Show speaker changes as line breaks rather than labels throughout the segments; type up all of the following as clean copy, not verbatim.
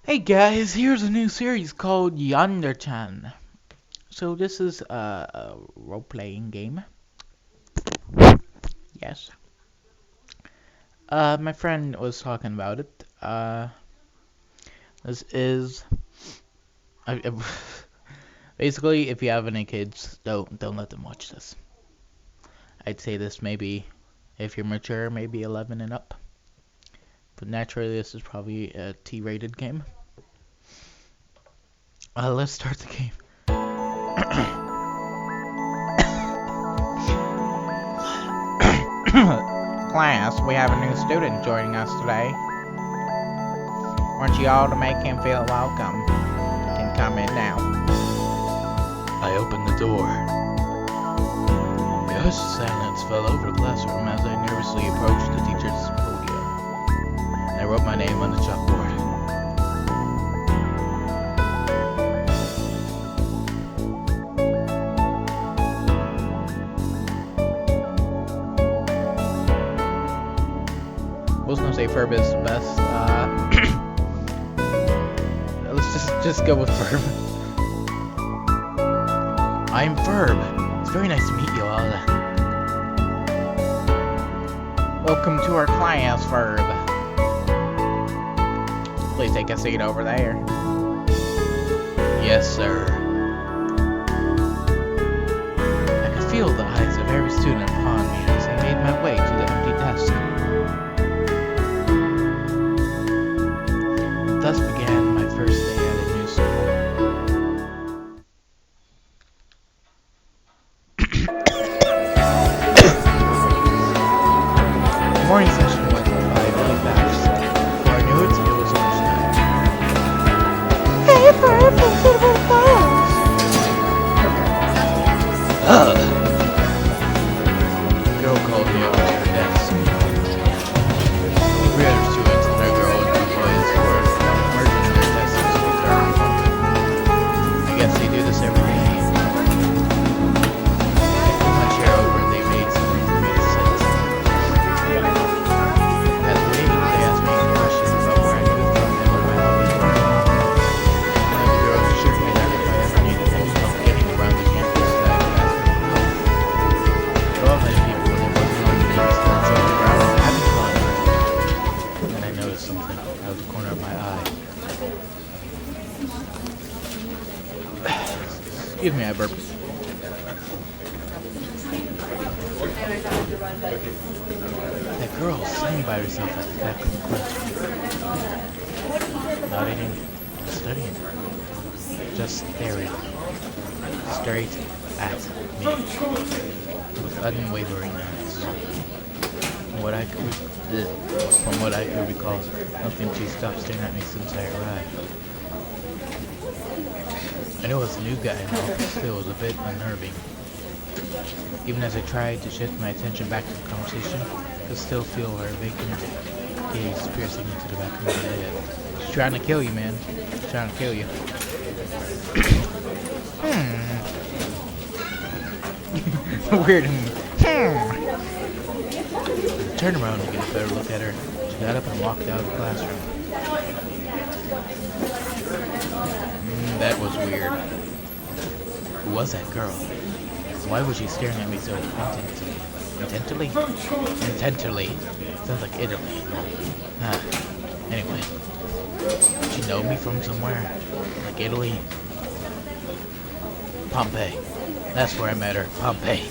Hey guys, here's a new series called Yandere. So this is a role-playing game. Yes. My friend was talking about it. This is I, basically, if you have any kids, don't let them watch this. I'd say this maybe if you're mature, maybe 11 and up. But naturally, this is probably a T-rated game. Let's start the game. Class, we have a new student joining us today. Want you all to make him feel welcome. You can come in now. I opened the door. The hushed silence fell over the classroom as I nervously approached the teacher's podium. I wrote my name on the chalkboard. I was gonna say Ferb is the best. Let's just go with Ferb. I'm Ferb. It's very nice to meet you all. Welcome to our class, Ferb. Please take a seat over there. Yes, sir. I could feel the eyes of every student upon me as I made my way to the empty desk. Thus began my first day at a new school. The morning session went by really fast. Before I knew it, it was lunchtime. Hey, Ferb, thanks for the flowers. The girl called me over to her desk. Three other students and their girl and employees were merging their desks with their own function. I guess they do this every day. I pulled my chair over and they made something for me to sit. As we ate, they asked me questions about where I came from and what my hobbies were. One of the girls assured me that if I ever needed any help getting around the campus, that I could ask me for help. Well, many people, when they wasn't on the news, still joking around and having fun. And I noticed something out of the corner of my eye. Excuse me, I burped. That girl sitting by herself at the back of the classroom. Not eating, studying. Just staring. Straight at me. With unwavering eyes. From what I could recall, nothing she stopped staring at me since I arrived. I knew I was a new guy and all, but still it was a bit unnerving. Even as I tried to shift my attention back to the conversation, I could still feel her vacant gaze piercing into the back of my head. She's trying to kill you, man. She's trying to kill you. Weird. I turned around to get a better look at her. She got up and walked out of the classroom. That was weird. Who was that girl? Why was she staring at me so intently? Intently? Sounds like Italy. Anyway. Did she know me from somewhere? Like Italy? Pompeii. That's where I met her. Pompeii.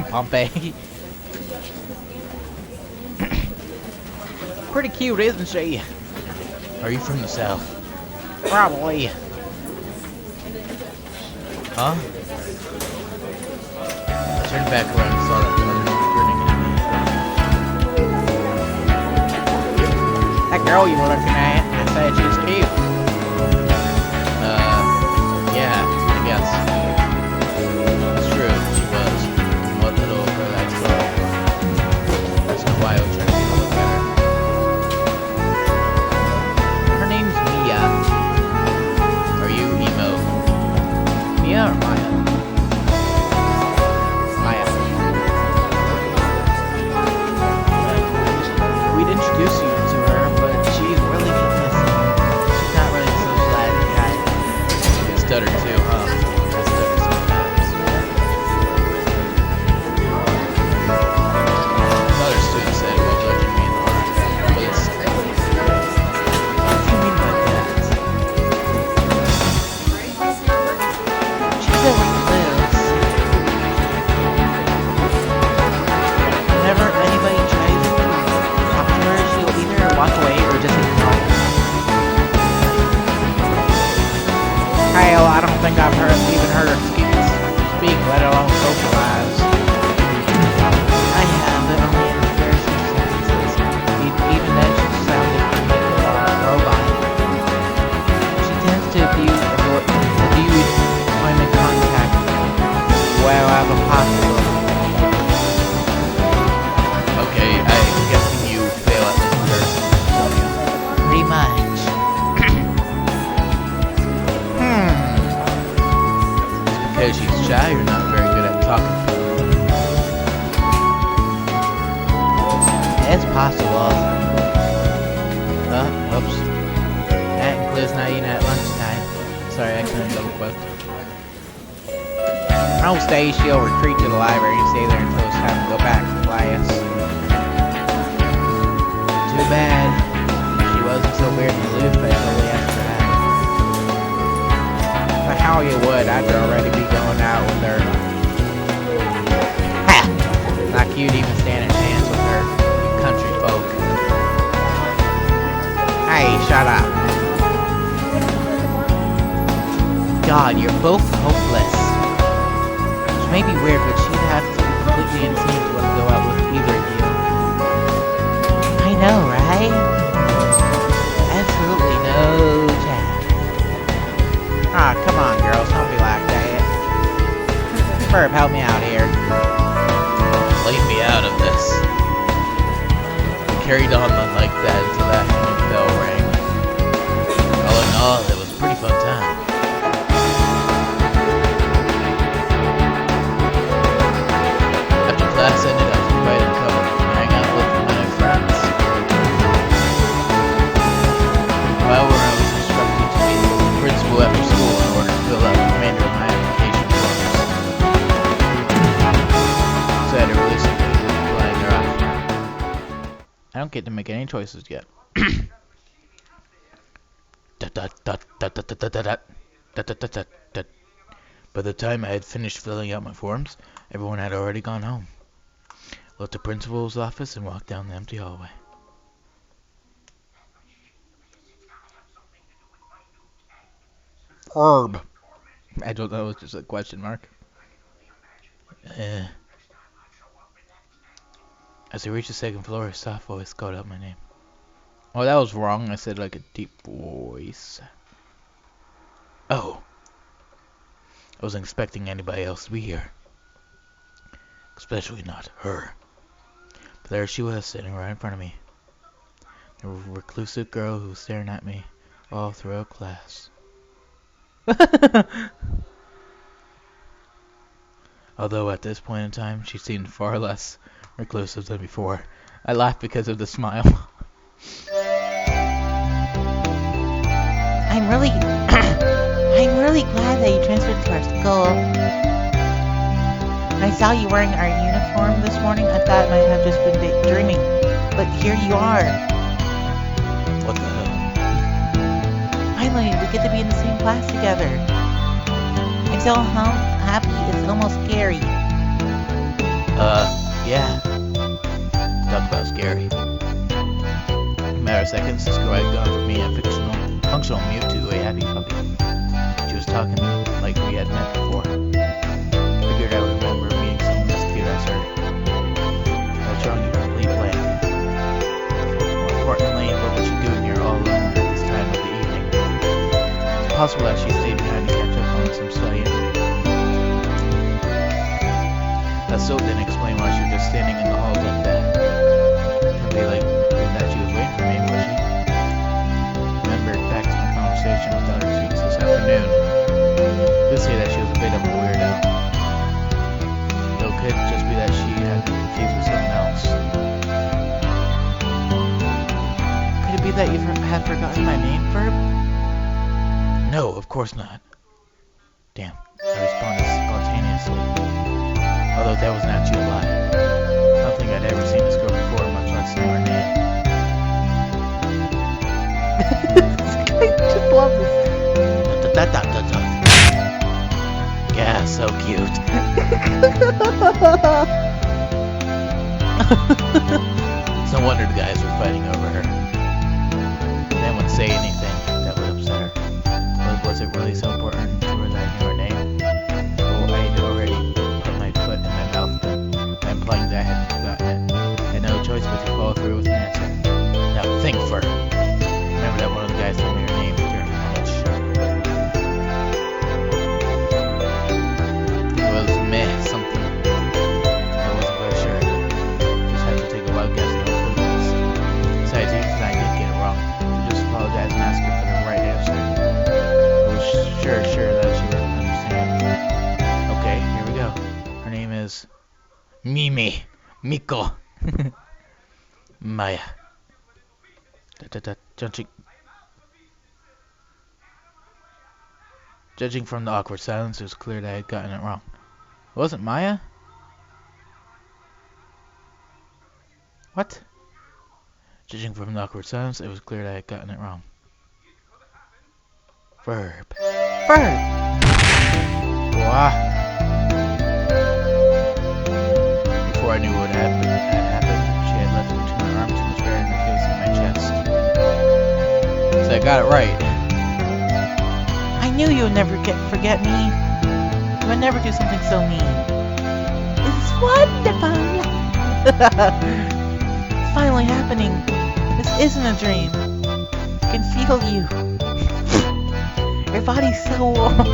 Pompeii. Pretty cute, isn't she? Are you from the south? Probably. Huh? I turned back around and saw that mother grinning at me. That girl you were looking at, I said she was cute. Yeah, I guess. It's true, she was. What little girl I saw. That's no why I was trying to get a look at her. Her name's Mia. Are you emo? Mia or Maya? Maya. We'd introduce you to her, but she's really good at this.
think I've even heard her speak, let alone socialize. I have, but only in very few sentences. Even then, she sounded like a robot. She tends to avoid employment contact wherever possible.
Okay, I'm guessing you fail at this person.
Pretty much.
Because she's shy, you're not very good at talking.
It's possible. Whoops. That includes not eating at lunchtime. Sorry, I couldn't double quote. Most days she'll retreat to the library and stay there until it's time to go back to class. Too bad. If she wasn't so weird and aloof, I totally asked her that. But how you would, I'd already be going out with her. Ha! Like you'd even stand a chance with her, you country folk. Hey, shut up. God, you're both hopeless. Which may be weird, but she'd have to be completely insane to want to go out with either of you. I know, right? Absolutely no chance. Ah, come on, girls, don't be like that. Ferb, help me out here.
Leave me out of this. We carried on like that until that bell rang. All in all, it was a pretty fun time. After class ended, I was invited to come hang out with my friends. However, I was instructed to meet with the principal after school in order to fill out the remainder of my application forms. So I had to release them flying her off.
I don't get to make any choices yet.
By the time I had finished filling out my forms, everyone had already gone home. Left the principal's office and walked down the empty hallway.
Herb. I thought that was just a question mark.
As I reached the second floor, a soft voice called out my name.
Oh, that was wrong. I said like a deep voice.
Oh. I wasn't expecting anybody else to be here. Especially not her. But there she was, sitting right in front of me. The reclusive girl who was staring at me all throughout class. Although at this point in time, she seemed far less reclusive than before.
I laughed because of the smile. I'm really glad that you transferred to our school. When I saw you wearing our uniform this morning, I thought I might have just been dreaming. But here you are.
What the hell?
Finally, we get to be in the same class together. I'm so happy, it's almost scary.
Yeah. Talk about scary. In a matter of seconds, this girl had gone from me a functional mute to a happy puppy. She was talking like we had met before. Figured I would remember meeting someone as cute as her. I was showing you a complete plan. More importantly, what was she doing here all alone at this time of the evening? It's possible that she stayed behind to catch up on some studying. That still didn't explain why she was just standing in the halls like that. Couldn't be like that she was waiting for me, was she? Remembered back to my conversation with other students this afternoon. Could say that she was a bit of a weirdo. Though it could just be that she had been confused with someone else.
Could it be that you have forgotten my name, Ferb?
No, of course not. Damn, I responded spontaneously. Although that was not too lie. I don't think I'd ever seen this girl before, much less know her name.
I just love this.
Yeah, so cute. It's no wonder the guys were fighting over her. They wouldn't say anything that would upset her. But was it really so important to her that
Mimi. Miko. Maya. Judging from the awkward silence, it was clear that I had gotten it wrong. It wasn't Maya? What? Judging from the awkward silence, it was clear that I had gotten it wrong. Verb. Verb! Wow. Before I knew what had happened, she had left between my arms and was burying her face in my chest. So I got it right. I knew you would never forget me. You would never do something so mean. It's wonderful! It's finally happening. This isn't a dream. I can feel you. Your body's so warm.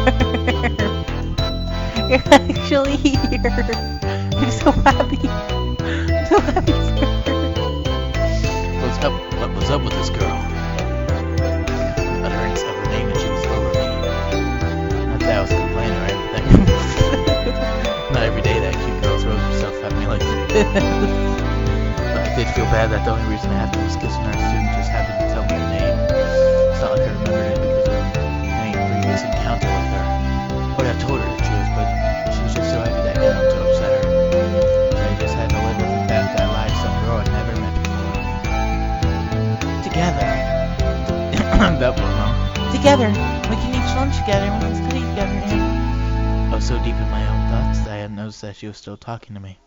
You're actually here. I'm so happy. I'm so happy for her. What was up with this girl? The utterance of her name and she was over me. Not that I was complaining or anything. Not every day that cute girl throws herself at me like this. But I did feel bad that the only reason I happened was kissing her student just happened to tell me her name. It's not like I remembered it because of any previous encounter with her. I would have told her the truth, but she was just so happy that I didn't want to upset her. So I just had to live with the fact that I lied to some girl I'd never met before. Together. That was wrong. Together. We can eat lunch together and we can study together. And I was so deep in my own thoughts that I hadn't noticed that she was still talking to me.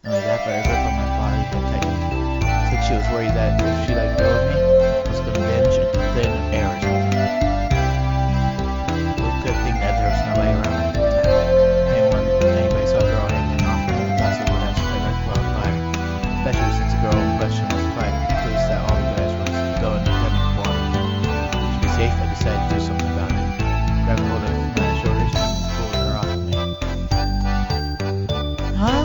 Not only that, but her grip on my body had tightened. It's like she was worried that if she let go of me, I was going to vanish into thin air or something. It was a good thing that there was nobody around at the time. Anybody saw a girl hanging off me, the thoughts would have spread like wildfire. Especially since the girl in question was quite pleased that all the guys was going to heaven for water. To be safe, I decided to do something about it. Grabbed hold of my shoulders and pulled her off of me. Huh?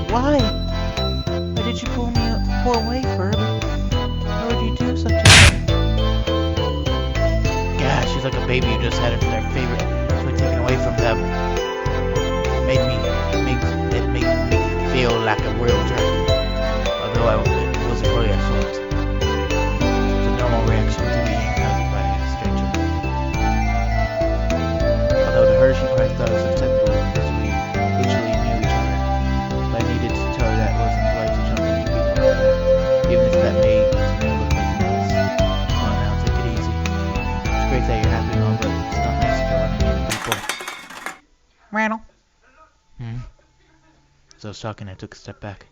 Why? Why did you pull away, Ferb? Why would you do such a thing? Yeah, she's like a baby who just had their favorite toy taken away from them. It made me feel like a real jerk. Although it wasn't really a fault. It's a normal reaction to being hugged by a stranger. Although to her she probably thought it was acceptable because we mutually knew each other. But I needed to tell her that it wasn't polite to jump into people like that, even if that made me look like a mess. Come on now, take it easy. It's great that you're happy and all, but it's not nice to go running into people. Randall. As I was talking, I took a step back,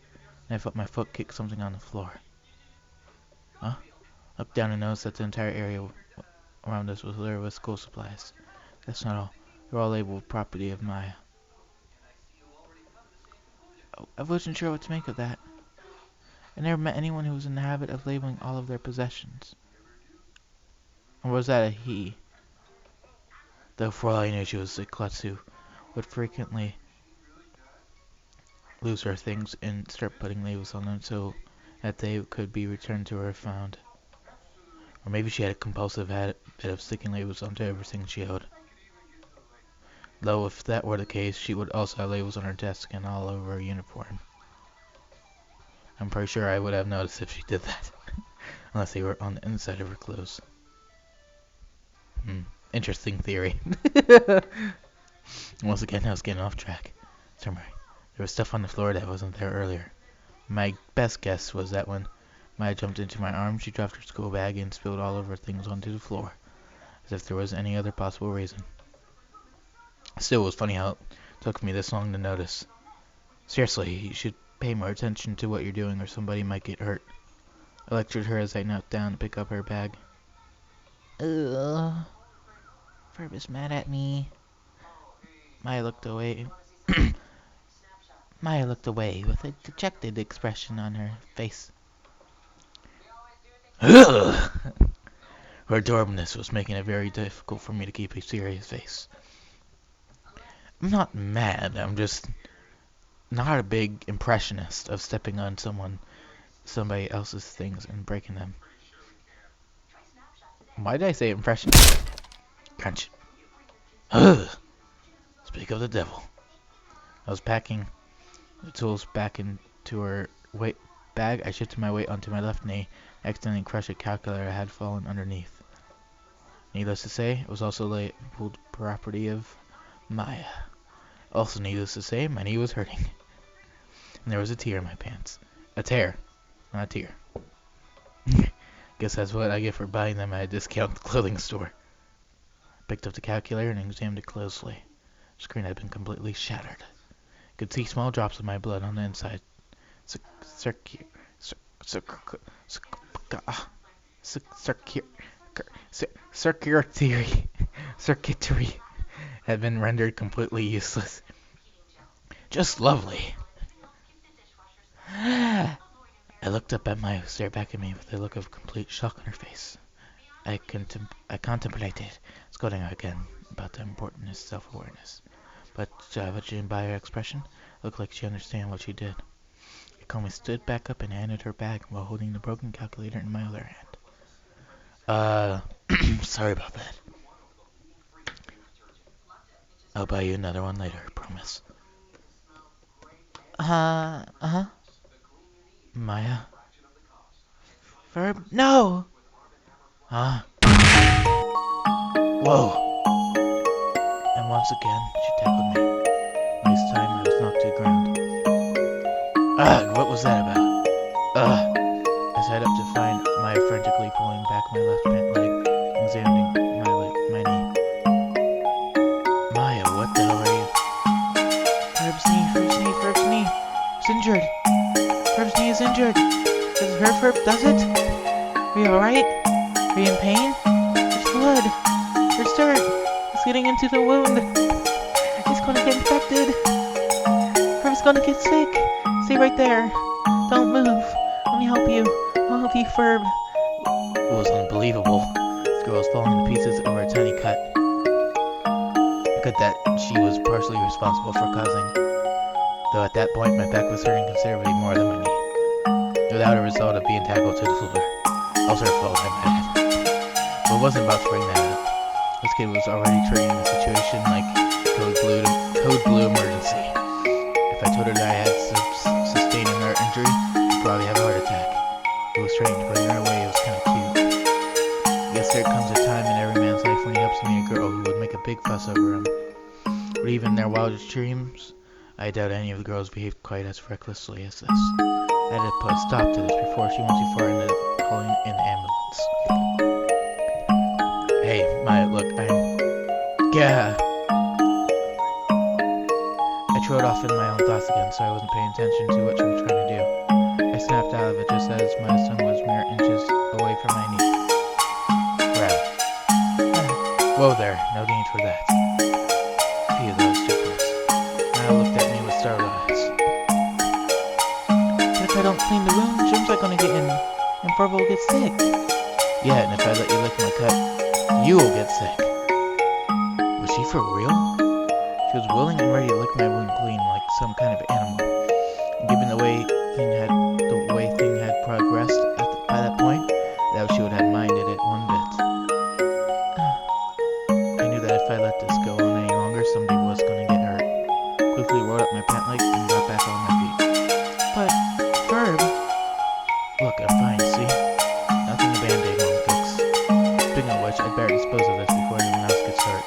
and I felt my foot kick something on the floor. Huh? Looked down and noticed that the entire area around us was littered with school supplies. That's not all. They're all labeled property of Maya. I wasn't sure what to make of that. I never met anyone who was in the habit of labeling all of their possessions. Or was that a he? Though for all I knew, she was a klutz who would frequently lose her things and start putting labels on them so that they could be returned to her if found. Or maybe she had a compulsive habit of sticking labels onto everything she owned. Though if that were the case, she would also have labels on her desk and all over her uniform. I'm pretty sure I would have noticed if she did that. Unless they were on the inside of her clothes. Interesting theory. Once again, I was getting off track. Sorry. There was stuff on the floor that wasn't there earlier. My best guess was that when Maya jumped into my arms, she dropped her school bag and spilled all of her things onto the floor, as if there was any other possible reason. Still, it was funny how it took me this long to notice. Seriously, you should pay more attention to what you're doing or somebody might get hurt. I lectured her as I knelt down to pick up her bag. Ferb is mad at me. Maya looked away. Maya looked away with a dejected expression on her face. Ugh! Her adorableness was making it very difficult for me to keep a serious face. I'm not mad, I'm just not a big impressionist of stepping on somebody else's things and breaking them. Why did I say impressionist? Crunch. Ugh! Speak of the devil. I was packing the tools back into her weight bag. I shifted my weight onto my left knee, accidentally crushed a calculator that had fallen underneath. Needless to say, it was also labeled property of Maya. Also needless to say, my knee was hurting. And there was a tear in my pants. A tear, not a tear. Guess that's what I get for buying them at a discount clothing store. Picked up the calculator and examined it closely. The screen had been completely shattered. Could see small drops of my blood on the inside. Circuitry had been rendered completely useless. Just lovely. I looked up at Maya, who stared back at me with a look of complete shock on her face. I contemplated scolding her again about the importance of self-awareness. But judging by her expression, it looked like she understood what she did. I calmly stood back up and handed her bag while holding the broken calculator in my other hand. Sorry about that. I'll buy you another one later, I promise. Maya? Verb? No! Whoa. And once again, she tackled me. This time, I was knocked to the ground. What was that about? I sat up to find Maya frantically pulling back my left pant leg, examining my knee. Maya, what the hell are you? Ferb's knee. It's injured. Ferb's knee is injured. Does it hurt, Ferb? Does it? Are you alright? Are you in pain? There's blood. There's dirt. It's getting into the wound. It's gonna get infected. Ferb's gonna get sick. Stay right there. Don't move. Let me help you. I'll help you, Ferb. It was unbelievable. This girl was falling to pieces over a tiny cut. A cut that she was partially responsible for causing. Though at that point, my back was hurting considerably more than my knee. Without a result of being tackled to the floor. Also her fault, I might add. But I wasn't about to bring that up. This kid was already treating the situation like code blue emergency. If I told her that I had sustained a nerve injury, I'd probably have a heart attack. It was strange, but in her way it was kind of cute. I guess there comes a time in every man's life when he helps meet a girl who would make a big fuss over him. But even in their wildest dreams, I doubt any of the girls behaved quite as recklessly as this. I had to put a stop to this before she went too far into calling an ambulance. Hey, Maya, look, Yeah. I trod off in my own thoughts again, so I wasn't paying attention to what she was trying to do. I snapped out of it just as my tongue was mere inches away from my knee. Grab. Whoa there, no need for that. Phew, that was too close. Maya looked at me with startled eyes. But if I don't clean the wound, germs are gonna get in, and Ferb will get sick. Yeah, and if I let you lick my cut, you will get sick. Was she for real? She was willing and ready to lick my wound clean like some kind of animal. And given the way thing had progressed by that point, I doubt she would have minded it one bit. I knew that if I let this go on any longer, somebody was going to get hurt. Quickly rolled up my pant leg and got back on my feet. But, Ferb... Look, I'm fine, see? Nothing a band-aid won't fix. Speaking of which, I'd better dispose of this before anyone else gets hurt.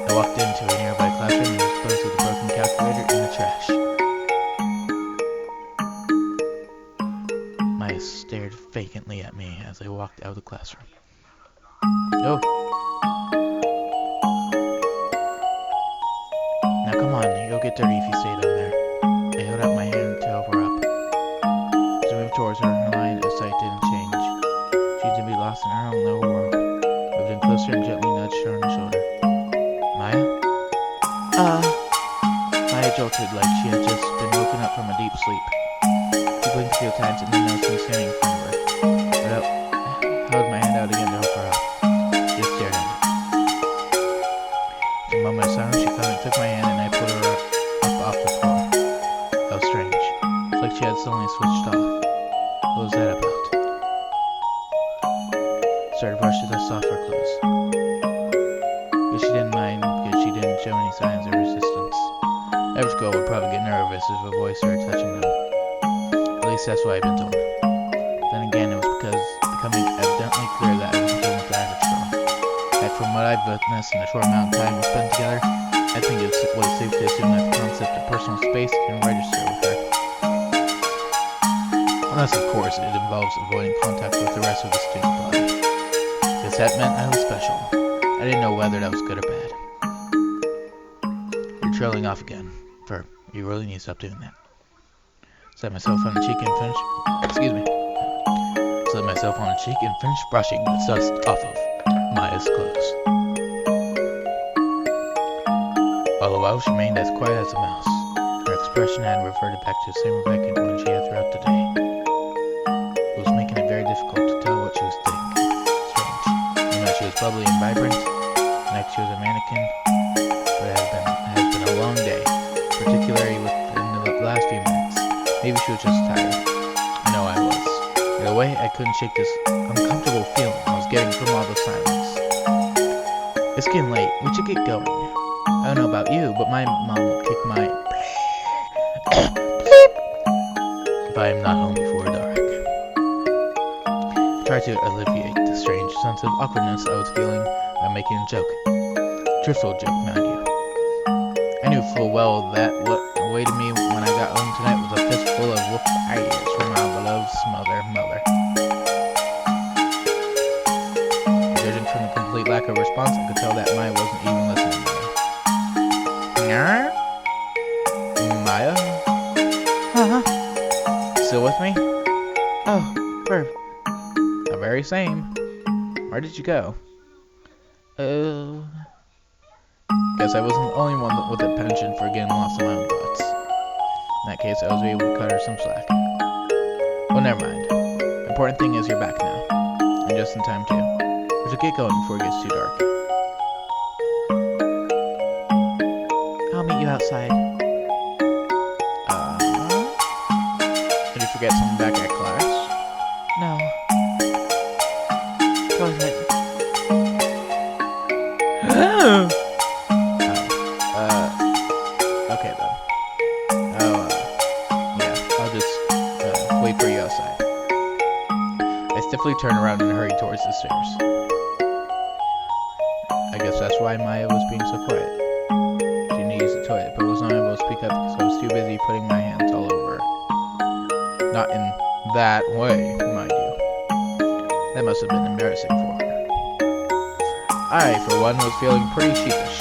I walked into a nearby classroom and disposed of the broken calculator in the trash. Maya stared vacantly at me as I walked out of the classroom. Oh. Now come on, you'll get dirty if you stay down there. I held out my hand to help her up. As I moved towards her, her line of sight didn't change. She seemed to be lost in her own little world. Moved in closer and gently nudged her on the shoulder. Maya? Maya jolted like she had just been woken up from a deep sleep. She blinked a few times and then noticed me standing in front of her. But I held my hand out again to help her up. She just stared at me. After a moment of silence, she finally took my hand and I pulled her up off the floor. That was strange. It's like she had suddenly switched off. What was that about? Started to brush the dust off her clothes. Guess she didn't mind because she
show any signs of resistance. Every girl would probably get nervous if a boy started touching them. At least that's what I've been told. Then again, it was becoming evidently clear that I wasn't dealing with the average girl. Heck, from what I've witnessed in the short amount of time we spent together, I think it was safe to assume that the concept of personal space can register with her. Unless, of course, it involves avoiding contact with the rest of the student body. Because that meant I was special. I didn't know whether that was good or bad. You're trailing off again. Ferb, you really need to stop doing that. Set myself on the cheek and finish... Excuse me. Set myself on the cheek and finish brushing the dust off of Maya's clothes. All the while, she remained as quiet as a mouse. Her expression had reverted back to the same vacant one she had throughout the day. It was making it very difficult to tell what she was thinking. Strange. One night she was bubbly and vibrant, the next she was a mannequin, but it has been a long day, particularly within the last few minutes. Maybe she was just tired. I know I was. In a way, I couldn't shake this uncomfortable feeling I was getting from all the silence. It's getting late. We should get going. I don't know about you, but my mom will kick my if I am not home before dark. I tried to alleviate the strange sense of awkwardness I was feeling by making a joke. Truthful joke, mind you. I knew full well that what awaited me when I got home tonight was a fistful of whoop eyes from my beloved mother. Judging from the complete lack of response, I could tell that Maya wasn't even listening to me. Maya? Still with me? Oh, Ferb. The very same. Where did you go? Guess I wasn't the only one with a penchant for getting lost in my own thoughts. In that case, I was able to cut her some slack. Well, never mind. The important thing is you're back now. And just in time, too. We should get going before it gets too dark. I'll meet you outside. Did you forget something back at class? No. Go ahead. Okay then. Yeah, I'll just wait for you outside. I stiffly turned around and hurried towards the stairs. I guess that's why Maya was being so quiet. She needed to use the toilet, but was not able to speak up because I was too busy putting my hands all over her. Not in that way, mind you. That must have been embarrassing for her. I, for one, was feeling pretty sheepish.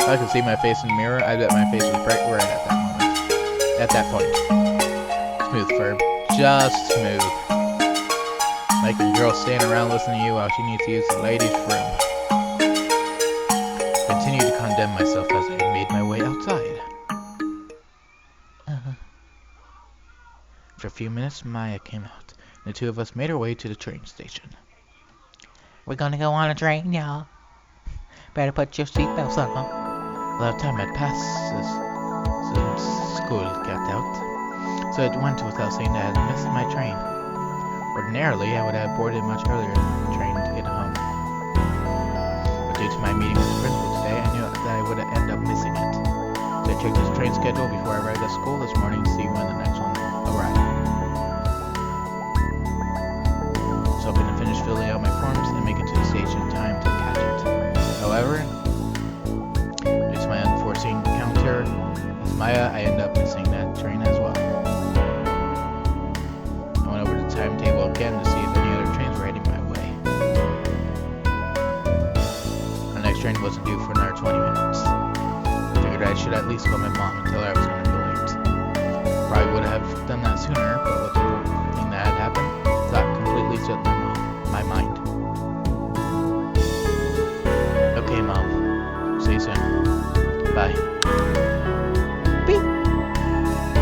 If I could see my face in the mirror, I bet my face was bright red at that moment. At that point. Smooth, Ferb. Just smooth. Making girls stand around listening to you while she needs to use the ladies' room. Continued to condemn myself as I made my way outside. After a few minutes, Maya came out, and the two of us made our way to the train station.
We're gonna go on a train, y'all. Better put your seatbelts on, huh?
A lot of time had passed since school got out, so it went without saying that I had missed my train. Ordinarily, I would have boarded much earlier than the train to get home. But due to my meeting with the principal today, I knew that I would end up missing it. So I checked his train schedule before I arrived at school this morning to see when the next one arrived. So I'm going to finish filling out my forms and make it to the station in time to catch it. However, due to my unforeseen encounter with Maya, I end up missing that train as well. I went over the timetable again to see if any other trains were heading my way. The next train wasn't due for another 20 minutes. I figured I should at least call my mom and tell her I was going to be late. Probably would have done that sooner, but with everything that had happened, thought completely slipped my mind. Okay, Mom. See you soon. Bye.
Beep.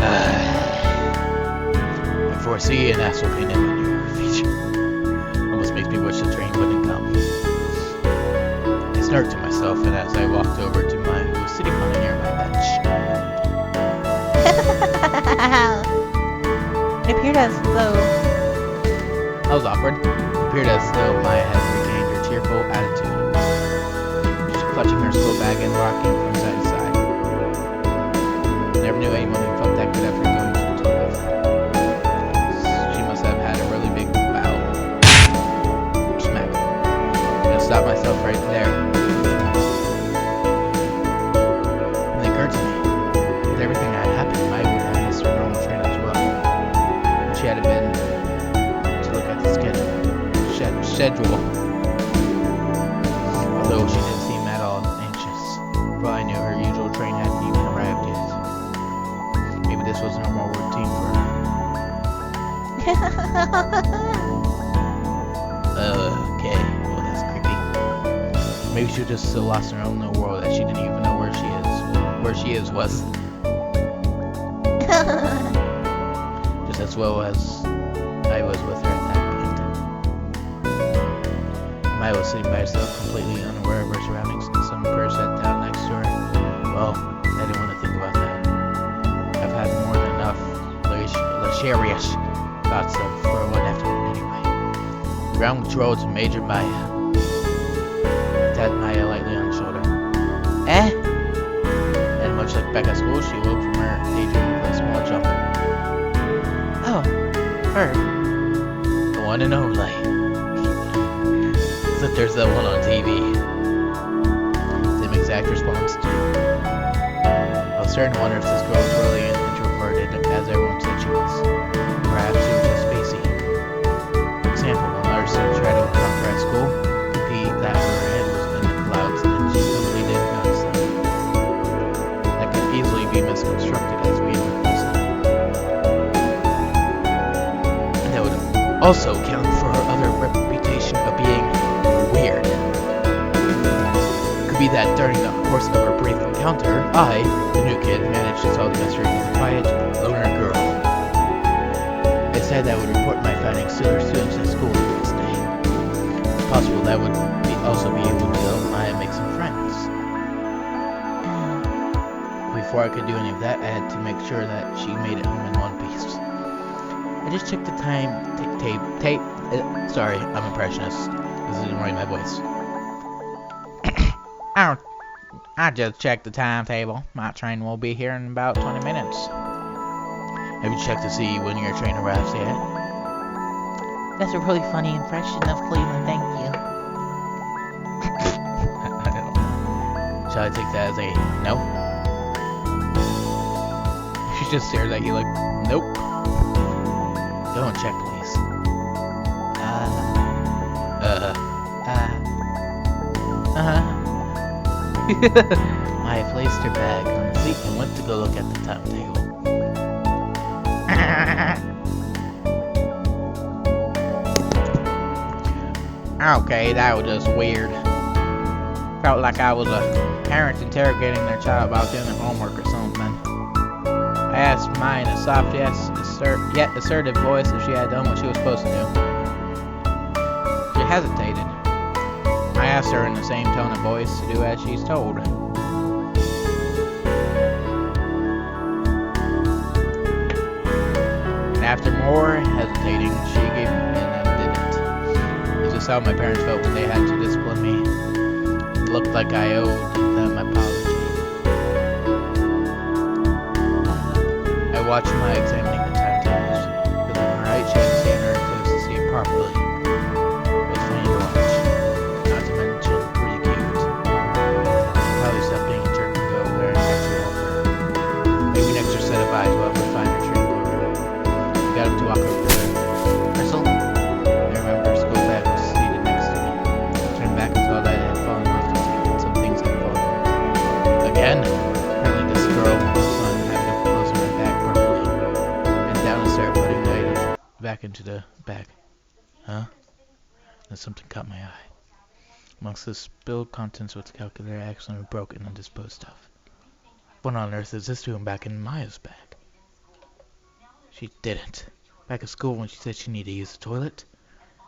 I foresee an asshole pain in my near future. Almost makes me wish the train wouldn't come. I smirked to myself, and as I walked over to Maya, who was sitting on a nearby bench.
It appeared as though...
That was awkward. It appeared as though Maya had regained her cheerful attitude. She
clutching her school bag and rocking from side to side. Never knew anyone who felt that good after going to the toilet. She must have had a really big bowel. Smack. I'm gonna stop myself right there. And it occurred to me, with everything that had happened, Mai would have missed her normal train as well. But she had been to look at the schedule. Although she didn't seem at all anxious. For all I knew, her usual train hadn't even arrived yet. Maybe this was normal routine for her. Okay, well that's creepy. Maybe she was just so lost in her own little world that she didn't even know where she is. Where she is was. Just as well as I was with her at that point. Maya was sitting by herself, completely unaware of her surroundings, and some person sat down next to her. Well, I didn't want to think about that. I've had more than enough luxurious thoughts of for one afternoon anyway. Ground control to Major Maya. Tapped Maya lightly on the shoulder. Eh? And much like back at school, she woke from her daydream with a small jump. Oh, her. The one and only. Except there's that one on TV. Same exact response to. I was starting to wonder if this girl was really introverted as everyone said she was. Perhaps she was just spacey. For example, when Lars tried to talk to her at school, could be that her head was in the clouds and she simply didn't notice them. That could easily be misconstructed as being repulsive. And that would also account for her other reputation of being weird. Could be that during the course of our brief encounter, I, the new kid, managed to solve the mystery of the quiet, loner girl. Instead, I would report my findings to her students at school the next day. It's possible that would also be able to help Maya make some friends. Before I could do any of that, I had to make sure that she made it home in one piece. I just checked the time tape. Sorry, I'm an impressionist. This isn't really my voice. I just checked the timetable. My train will be here in about 20 minutes. Have you checked to see when your train arrives yet? That's a really funny impression of Cleveland, thank you. I don't know. Shall I take that as a no? She just stares at you like, nope. Go and check, please. Maya placed her bag on the seat and went to go look at the timetable. Okay, that was just weird. Felt like I was a parent interrogating their child about doing their homework or something. I asked Maya in a soft yet assertive voice if she had done what she was supposed to do. She hesitated. I asked her in the same tone of voice to do as she's told. And after more hesitating, she gave in and didn't. This is how my parents felt when they had to discipline me. It looked like I owed them an apology. I watched my examining the timetables. With her right, she hadn't seen her close to see it properly. It was funny to watch. Not to mention pretty cute. Probably stop being a jerk and go over there and actually help her. Maybe an extra set of eyes will help her find her train program. We got him to walk over to her. Crystal? I remember her school bag was seated next to me. I turned back and saw that it had fallen off the table and some things had fallen on it. Again? Apparently this girl was on having to close her bag properly. Bent down and started putting the items back into the bag. Huh? Then something caught my eye. Amongst the spilled contents was the calculator accidentally broken and disposed of. What on earth is this doing back in Maya's bag? She didn't. Back at school when she said she needed to use the toilet?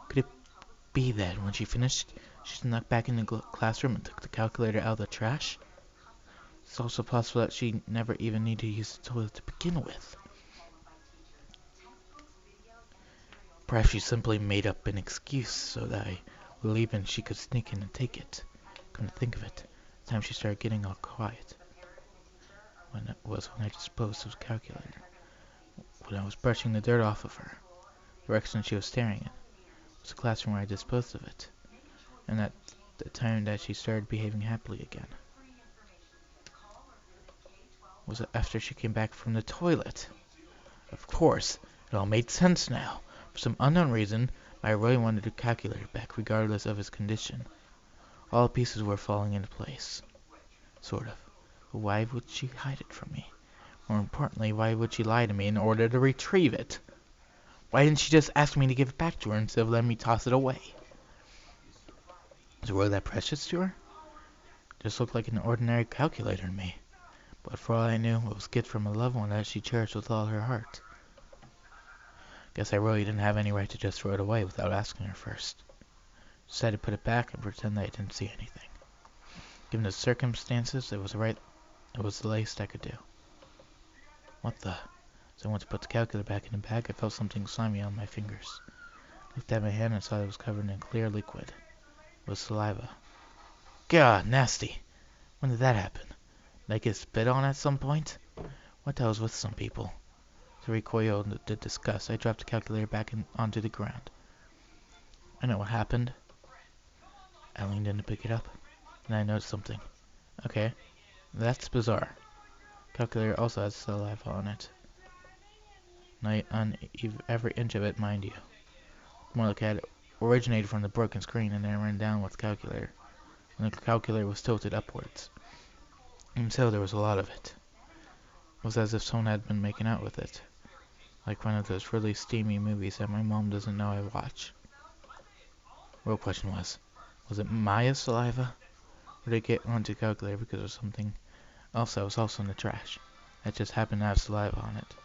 Could it be that when she finished, she snuck back in the classroom and took the calculator out of the trash? It's also possible that she never even needed to use the toilet to begin with. Perhaps she simply made up an excuse so that I would leave and she could sneak in and take it. Come to think of it, The time she started getting all quiet when I disposed of the calculator. When I was brushing the dirt off of her, the direction she was staring in was the classroom where I disposed of it, and at the time that she started behaving happily again was after she came back from the toilet. Of course, it all made sense now. For some unknown reason, I really wanted the calculator back regardless of its condition. All the pieces were falling into place. Sort of. But why would she hide it from me? More importantly, why would she lie to me in order to retrieve it? Why didn't she just ask me to give it back to her instead of letting me toss it away? Was it really that precious to her? It just looked like an ordinary calculator to me. But for all I knew, it was a gift from a loved one that she cherished with all her heart. Guess I really didn't have any right to just throw it away without asking her first. Decided to put it back and pretend that I didn't see anything. Given the circumstances, it was the least I could do. What the? As I went to put the calculator back in the bag, I felt something slimy on my fingers. Looked at my hand and saw it was covered in clear liquid. It was saliva. God, nasty! When did that happen? Did I get spit on at some point? What the hell was with some people? To recoil the disgust, I dropped the calculator back onto the ground. I know what happened. I leaned in to pick it up, and I noticed something. Okay, that's bizarre. Calculator also has saliva on it. Not on every inch of it, mind you. More like it originated from the broken screen and then ran down with the calculator. And the calculator was tilted upwards. And so there was a lot of it. It was as if someone had been making out with it. Like one of those really steamy movies that my mom doesn't know I watch. Real question was it Maya's saliva? Or did it get onto the calculator because of something else that was also in the trash? That just happened to have saliva on it.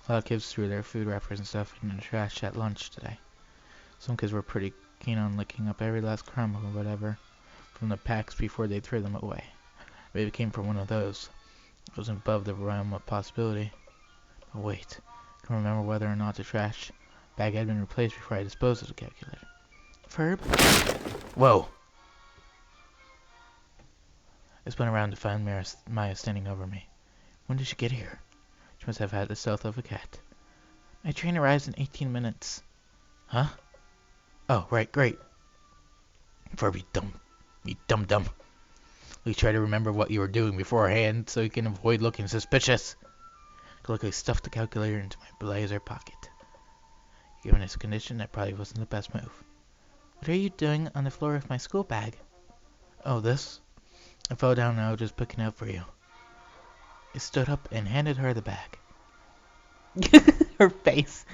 A lot of kids threw their food wrappers and stuff in the trash at lunch today. Some kids were pretty keen on licking up every last crumb or whatever from the packs before they threw them away. Maybe it came from one of those. It wasn't above the realm of possibility. But wait, I can remember whether or not the trash bag had been replaced before I disposed of the calculator. Ferb? Whoa! I spun around to find Maya standing over me. When did she get here? She must have had the stealth of a cat. My train arrives in 18 minutes. Huh? Oh, right, great. Ferb, you dumb. You try to remember what you were doing beforehand so you can avoid looking suspicious. I quickly stuffed the calculator into my blazer pocket. Given its condition, that probably wasn't the best move. What are you doing on the floor of my school bag? Oh, this? I fell down and I was just picking it up for you. I stood up and handed her the bag. Her face.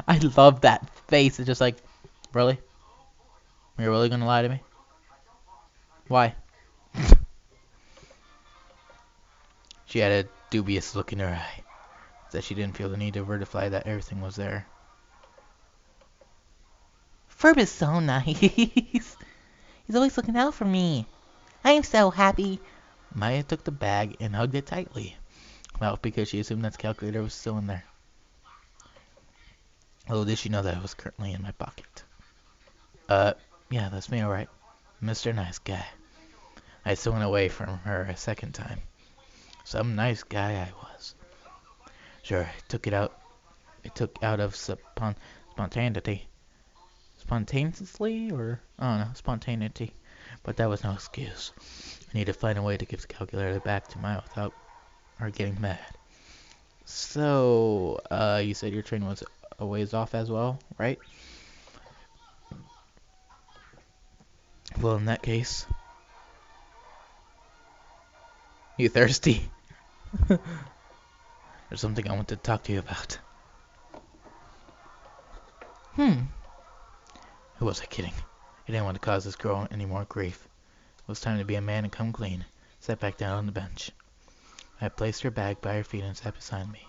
I love that face. It's just like, really? You're really gonna lie to me? Why? She had a dubious look in her eye, that she didn't feel the need to verify that everything was there. Ferb is so nice. He's always looking out for me. I am so happy. Maya took the bag and hugged it tightly. Well, because she assumed that the calculator was still in there. Little did she know that it was currently in my pocket. Yeah, that's me, alright. Mr. Nice Guy. I swung away from her a second time. Some nice guy I was. Sure, I took out of spontaneity. Spontaneously, or, I don't know, spontaneity. But that was no excuse. I need to find a way to give the calculator back to Maya without her getting mad. So, you said your train was a ways off as well, right? Well, in that case... You thirsty? There's something I want to talk to you about. Who was I kidding? I didn't want to cause this girl any more grief. It was time to be a man and come clean. Sat back down on the bench. I placed her bag by her feet and sat beside me.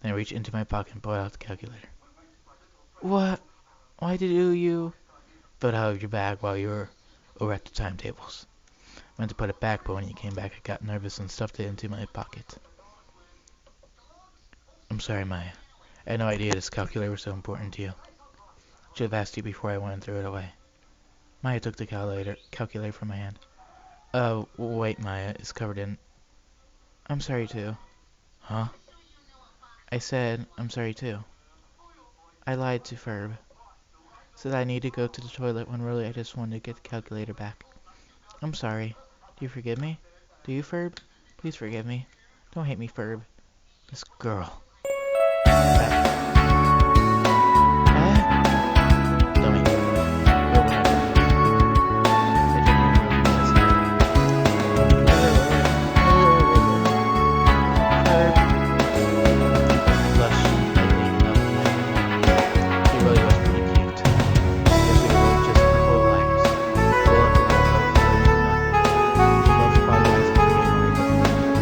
Then I reached into my pocket and pulled out the calculator. What? Why did you filled out of your bag while you were over at the timetables? I went to put it back, but when you came back, I got nervous and stuffed it into my pocket. I'm sorry, Maya. I had no idea this calculator was so important to you. Should have asked you before I went and threw it away. Maya took the calculator from my hand. Wait, Maya, it's covered in... I'm sorry too. Huh? I said, I'm sorry too. I lied to Ferb. Said I need to go to the toilet when really I just wanted to get the calculator back. I'm sorry. Do you forgive me? Do you, Ferb? Please forgive me. Don't hate me, Ferb. This girl. Dummy. You'll remember. I took my room this Blush lightly enough for my hand. She really was pretty cute. Guess we were just full liars. Full of love probably was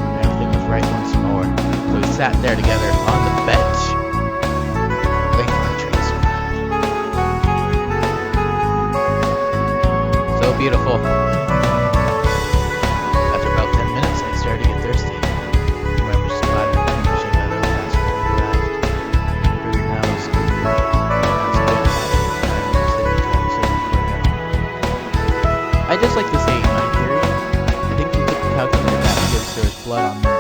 and everything was right once more. So we sat there together on the bench. Waiting for our trains. So beautiful. After about 10 minutes, I started to get thirsty. I remember spotting a vending machine by the fast when we arrived. Every now and then, I just like to say my theory. I think she took the calculator back because there was blood on there.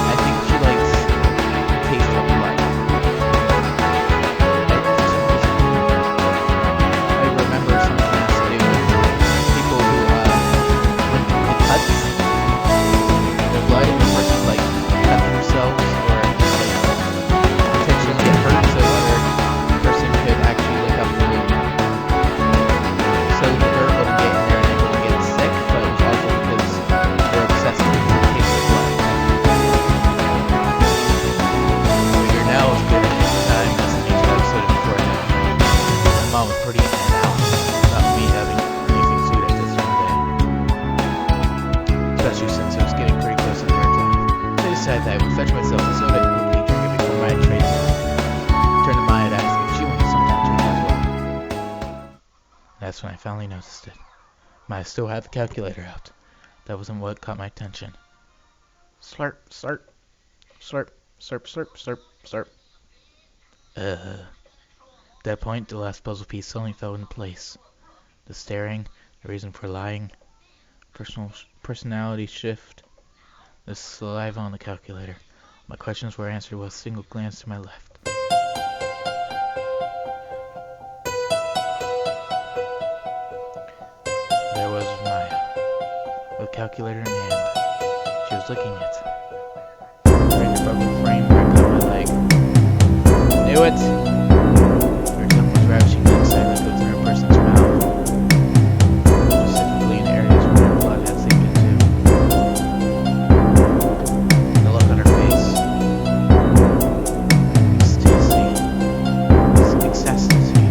I think she likes the taste of blood. I remember something has to do with people who it cuts their blood and the person like cut themselves or just like potentially get hurt so the other person could actually lick up the wound. So the dirt wouldn't get in there and they wouldn't get sick, but it was also because they're obsessed with the taste of blood. So your now is good at this time. That's an each episode before now. My mom was pretty in and out about me having anything sweet at this time of day. Especially since it was getting pretty close to dinner time. So I decided that I would fetch myself a soda and a pizza drink before Maya trades me. Turned to Maya and asked if she wanted some drink as well. That's when I finally noticed it. Maya still had the calculator out. That wasn't what caught my attention. Slurp, slurp, slurp, slurp, slurp, slurp, slurp. At that point, the last puzzle piece suddenly fell into place. The staring, the reason for lying, personality shift, the saliva on the calculator. My questions were answered with a single glance to my left. There was Maya, with a calculator in hand. She was licking it. Right above the frame where I cut my leg. Knew it! Her tongue was ravishing inside liquids in her person's mouth, specifically in areas where her blood had seeped into. The look on her face was tasty. It's ecstasy.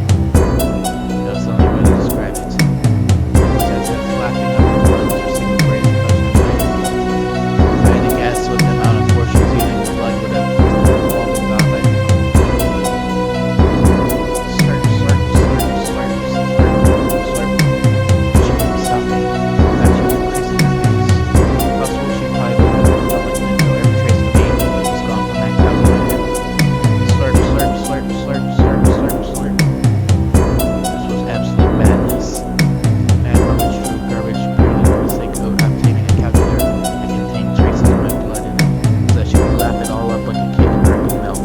That was the only way to describe it. It was as if lapping up her blood was her single greatest pleasure. If I had to guess what the amount of force she was using, the blood would have all been gone by now. Slurp, slurp, slurp, slurp, slurp, slurp. She kept stopping. In fact, she was increasing her pace. Possible she probably would have felt like an until every trace of pain was gone from that calculator. Slurp, slurp, slurp, slurp, slurp, slurp, slurp. This was absolute madness. Mad rubbish, true garbage, purely for the sake of obtaining a calculator that contained traces of my blood in it, so that she could lap it all up like a kid drinking milk.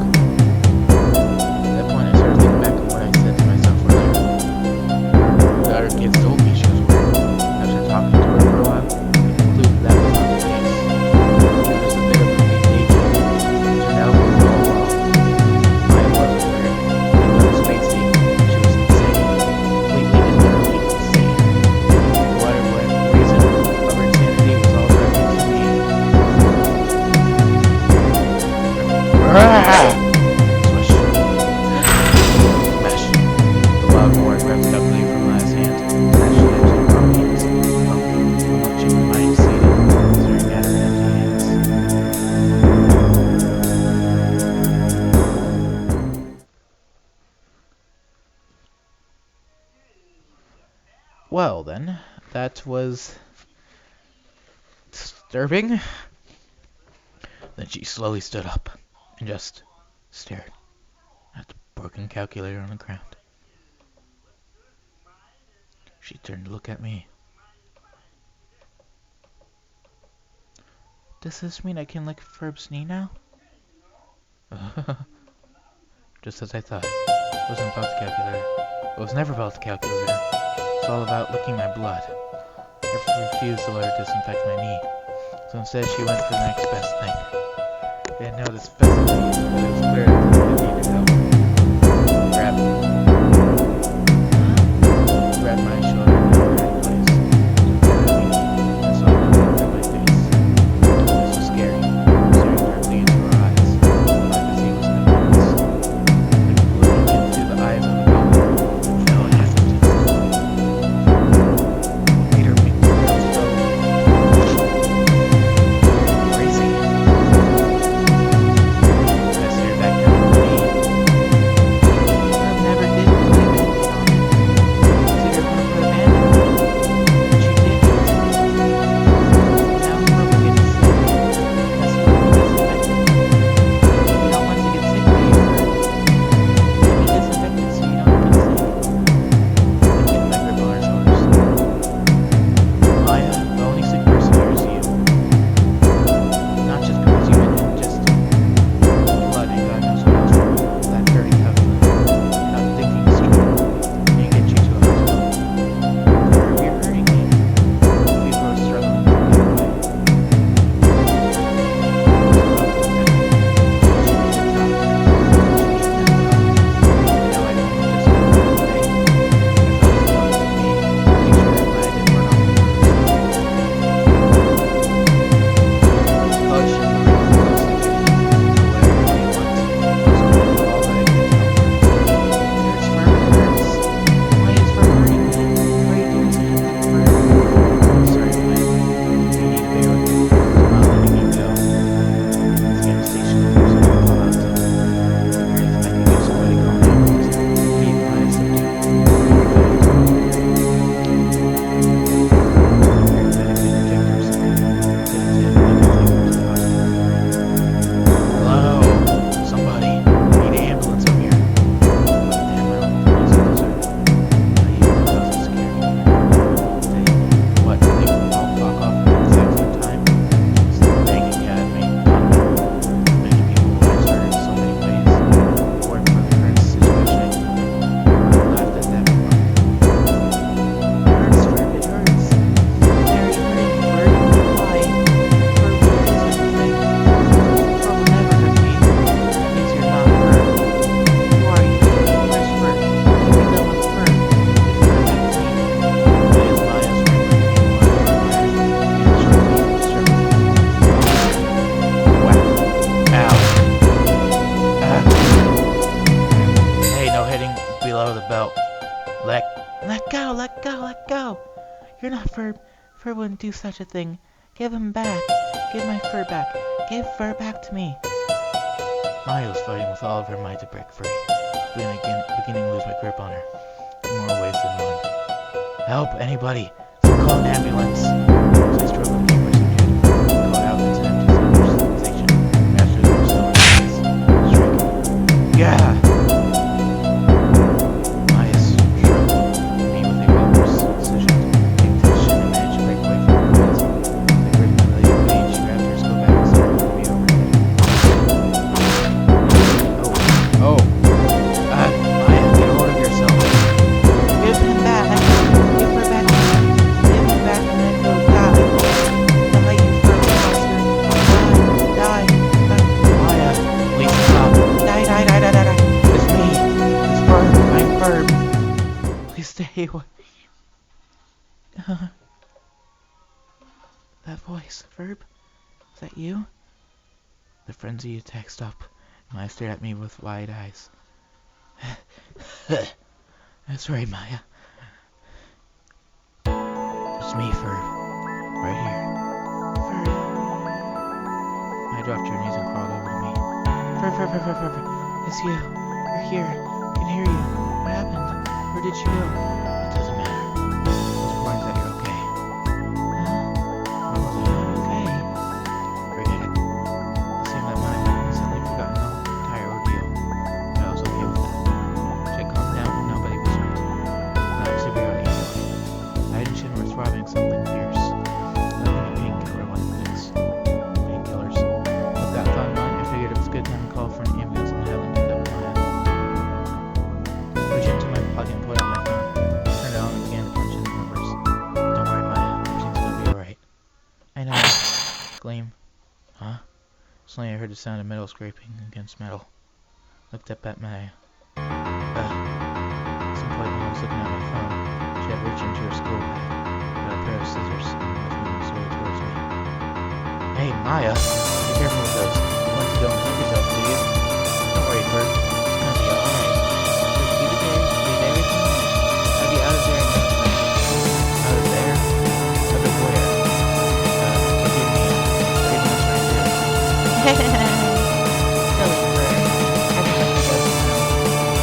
At that point, I started thinking back on what I said to myself earlier. The other kids told me she was weird. After talking to her for a while, I concluded that was not the case. It was a bit of a contagion. It turned out we were all wrong. Maya wasn't weird. Even though it was spacey, she was insane. Completely and literally insane. For whatever reason, her insanity was all directed to me. Swish. Smash. The wild boar grabbed the calculator from Maya's hand, crashed it into the prominence, watching Maya seated, staring at her empty hands. Well then, that was disturbing. Then she slowly stood up and just stared at the broken calculator on the ground. She turned to look at me. Does this mean I can lick Ferb's knee now? Just as I thought. It wasn't about the calculator. It was never about the calculator. It's all about licking my blood. I refused to let her disinfect my knee. So instead she went for the next best thing. I didn't know this best thing, but it was clear that I needed help. Grabbed my shoulder and held her in place. I saw the look on my face. This was scary. Staring directly into her eyes. All I could see was emptiness. Like looking into the eyes of a goblin. No one has to see this. What made her make me feel so crazy? I stared back down at my knee. I never did believe anything on it. Consider her for the man. But she did. Now her will get sick. That's what we disinfected. You don't want to get sick, do you? We disinfected so you don't get sick. I kicked my grip on her shoulders. Maya, the only sick person here is you. Not just because you mentioned just blood and God knows what else from that dirty calculator. You're not thinking straight. And you get you to a hospital. Herb, you're hurting me. Fever was struggling to get away. Let go! You're not Ferb. Ferb wouldn't do such a thing. Give him back. Give my fur back. Give fur back to me. Maya was fighting with all of her might to break free, beginning to lose my grip on her, in more ways than one. Help, anybody! Call an ambulance! As I struggled to keep my subdued, called out into the empty sensation. After there was no response, shrieking. Yeah! Maya struggled me with a well-versed decision to take tension and manage to break away from her hands. As I gripped my leg in pain, she grabbed her scope back and started to me over her head. Oh. Maya, get a hold of yourself. Give him back. Give her back. Give him back and then go die. Die, you fur monster. Die. Maya, please stop. Die. It's me. It's Ferb. I'm Ferb. Please stay away. That voice, Ferb? Is that you? The frenzy attack stopped. Maya stared at me with wide eyes. That's right, Maya. It's me, Ferb. Right here. Ferb. Maya dropped to her knees and crawled over to me. Ferb. It's you. You're here. I can hear you. What happened? Where did you go? It doesn't matter. Most important is that you're okay. Huh? Why was I not okay? Forget it. It seemed that Maya had instantly forgotten the entire ordeal, but I was okay with that. She had calmed down and nobody was hurt. Not a superhero anymore. Suddenly I heard the sound of metal scraping against metal. Looked up at Maya. At some point when I was looking at my phone, she had reached into her school bag, got a pair of scissors, and was moving slowly towards me. Hey, Maya! Be careful with those. You want to go and cut yourself, do you? Don't worry, Bert. It's gonna be alright. Just keep it there, leave everything in. I'll be out of there in no time. Out of there? Out of where? What do you mean? What are you gonna try and do? Silly Bert. I think I forgot to know.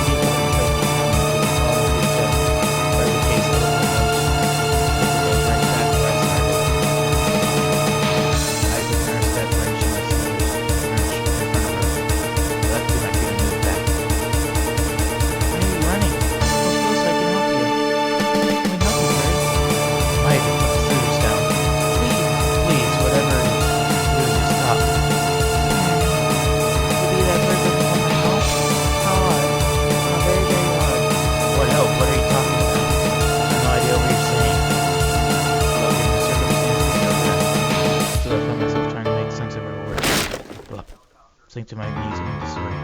She did what I'm afraid to tell me to do all of each other. Or the case of the nose. The nose right back where I started. I took her a step when she was in front of her. Left to my feet and moved back. Why are you running? Let's go so I can help you. Let me help you, Bert. Maya just put the scissors down. Please, whatever you're doing, just stop. To be that person from my help? How hard? How very, very hard. What help? What are you talking about? I have no idea what you're saying. Well, given the circumstances of that, still I found myself trying to make sense of her words. Blah. Sank to my knees in disarray.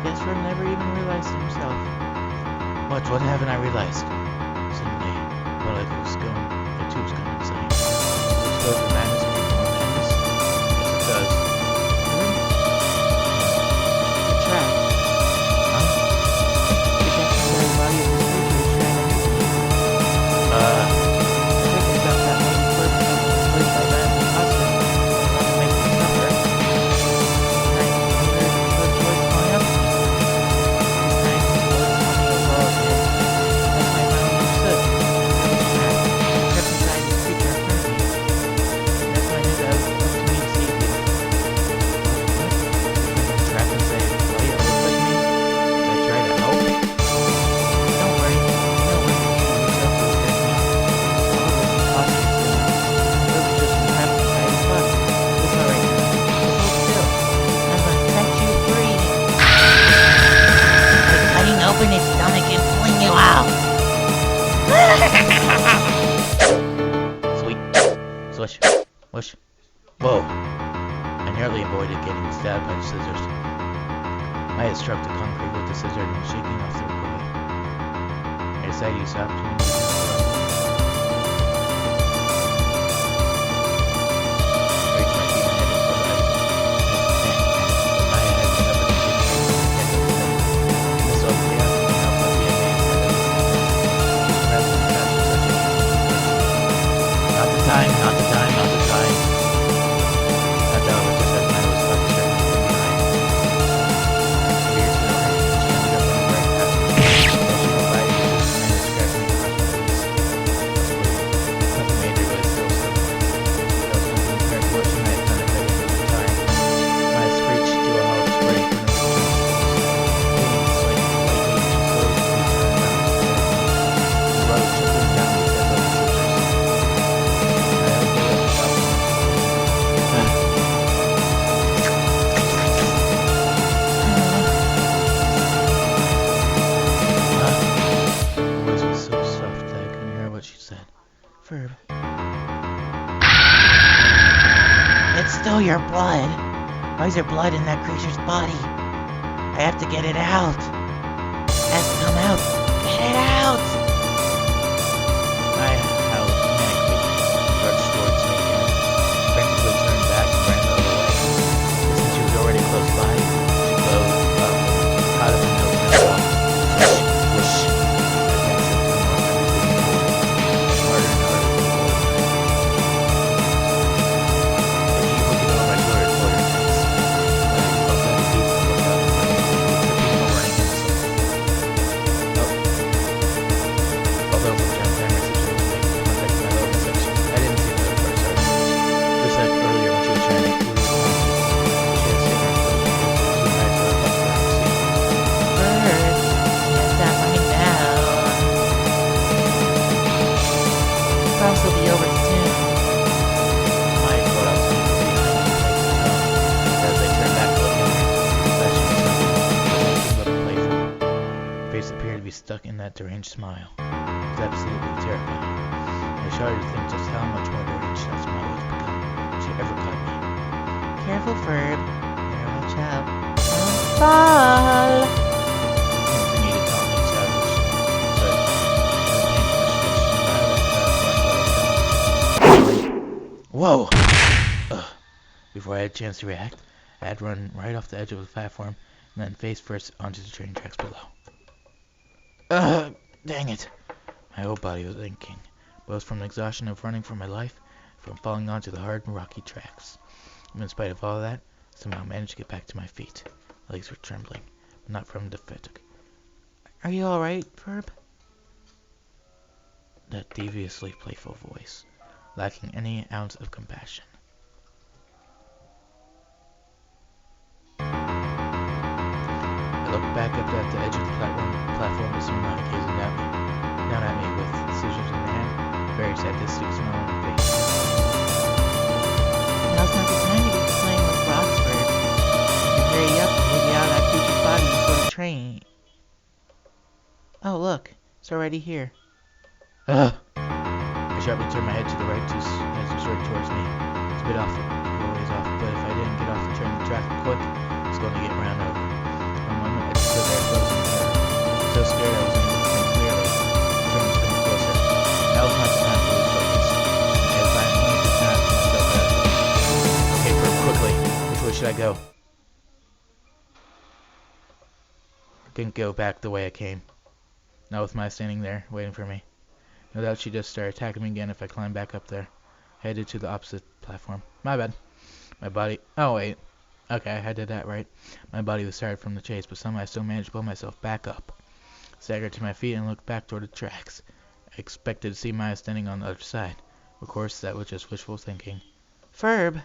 Yes, Fred never even realized it himself. What haven't I realized? Suddenly, felt like it was going, the tube's going insane. Does it go to madness or even more madness? Yes, it does. The trap. Huh? The trap inside the body of this creature is trying to hurt me. Thinking about that mighty corpse that was placed by that imposter. I want to make me suffer. Tonight, I heard Fred's voice calling out to me. This time, his voice told me as well as his. That's when I finally understood. I was trapped. Trapped inside this creature in front of me. And that's when I knew that it was up to me to save you. What? Trapped inside a boy that looks like me? Did I try to help? Don't worry. You know what you shoot yourself to hurt me. All this imposter is doing. It was just trapped inside his body. It's alright now. Just hold still. I'm gonna set you free. By cutting open its stomach and pulling you out. Sweet. Swish. Whoosh. Whoa. I narrowly avoided getting stabbed by the scissors. Maya struck the concrete with the scissors and was shaking off the recoil. I decided to use the opportunity to I reached my feet and headed for the exit. Maya had discovered the big thing at the end of the day. This old chaos could help but be amazed at the She's present and after such a huge person. Not the time, not the time, not the time. I thought it was just as Maya was about to start moving behind. Veered to the right, and she ended up running right past me. As she went by, she was scratching across my face. Nothing major, but it still stung. That was nothing compared to what she might have done if I didn't move in time. Maya screeched to a halt right in front of the turnstiles. Leaning slightly, she slowly turned around to stare at me. The blood trickling down the tip of the scissors. I held her up without moving. Her voice was so soft that I couldn't hear what she said. Ferb. It's still your blood. Why is there blood in that creature's body? I have to get it out. It has to come out. Get it out! I howled panically and rushed towards me again. Frantically turned back and ran the other way. But since she was already close by, she glowed up, caught up in no time. Whoosh, whoosh. As I accepted more everything forward, harder and harder to hold her. I keep looking over my shoulder toward her face. But I also had to keep a lookout in front of me to keep tripping or running into something. Although from time to time her sister was making contact with my lower section, I didn't see the other part, sorry. Just like earlier when she was trying to make weird noises. She had seen her close to too high for her left eye to see. Bird, can't stop running down. The cross will be over soon. Maya called out to me from behind in a playful tone. As I turned back to look at her, the flashing was something that was anything but playful. Her face appeared to be stuck in that deranged smile. It was absolutely terrifying. I shuddered to think just how much more deranged that smile would become if she ever caught me. Careful, Ferb. Better watch out. Don't fall!
Continue to tell me savage. Whoa! Ugh. Before I had a chance to react, I had run right off the edge of the platform and then face first onto the train tracks below. Dang it. My whole body was aching, both from the exhaustion of running for my life and from falling onto the hard and rocky tracks. And in spite of all that, I somehow managed to get back to my feet. My legs were trembling, but not from the fatigue.
Are you alright, Ferb?
That deviously playful voice, lacking any ounce of compassion. I looked back up at the edge of the platform to see Mama gazing down at me with scissors in her hand, a very sadistic smile on her face.
Now's not the time to be playing with rocks, Ferb. You hurry up and get out of that creature's body before the train. Oh, look. It's already here.
Ugh! I sharply turned my head to the right as it was right towards me. It's a bit off, a ways off, but if I didn't get off the train track quick, it's going to get ran over. For a moment, I just stood there frozen in terror. So scared I wasn't able to think clearly. The train was getting closer. Now was not the time to lose focus. I had finally to snap myself out of it. Okay, Ferb, quickly. Which way should I go? I couldn't go back the way I came. Not with Maya standing there, waiting for me. No doubt she'd just start attacking me again if I climbed back up there. I headed to the opposite platform. My bad. My body... Oh, wait. Okay, I did that right. My body was tired from the chase, but somehow I still managed to pull myself back up. Staggered to my feet and looked back toward the tracks. I expected to see Maya standing on the other side. Of course, that was just wishful thinking.
Ferb!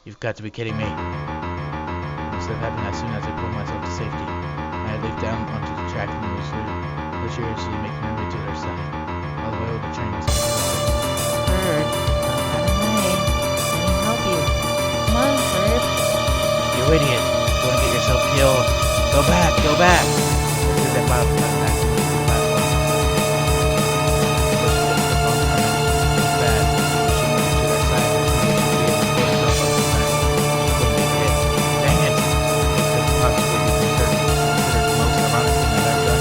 You've got to be kidding me. Must have happened as soon as I pulled myself to safety. I had leaped down onto the track and was luxuriously making my way to the other side. All the way over the train was
Ferb, don't run away. Let me help you. Come on, Ferb.
You idiot! You want to get yourself killed? Go back! Go back! As I filed back to the platform. First, she looked at the phone coming. It was bad. She moved to their side. She should be able to pull herself up the side. She couldn't be hit. Dang it! This could possibly be considered the most ironic thing I've ever done.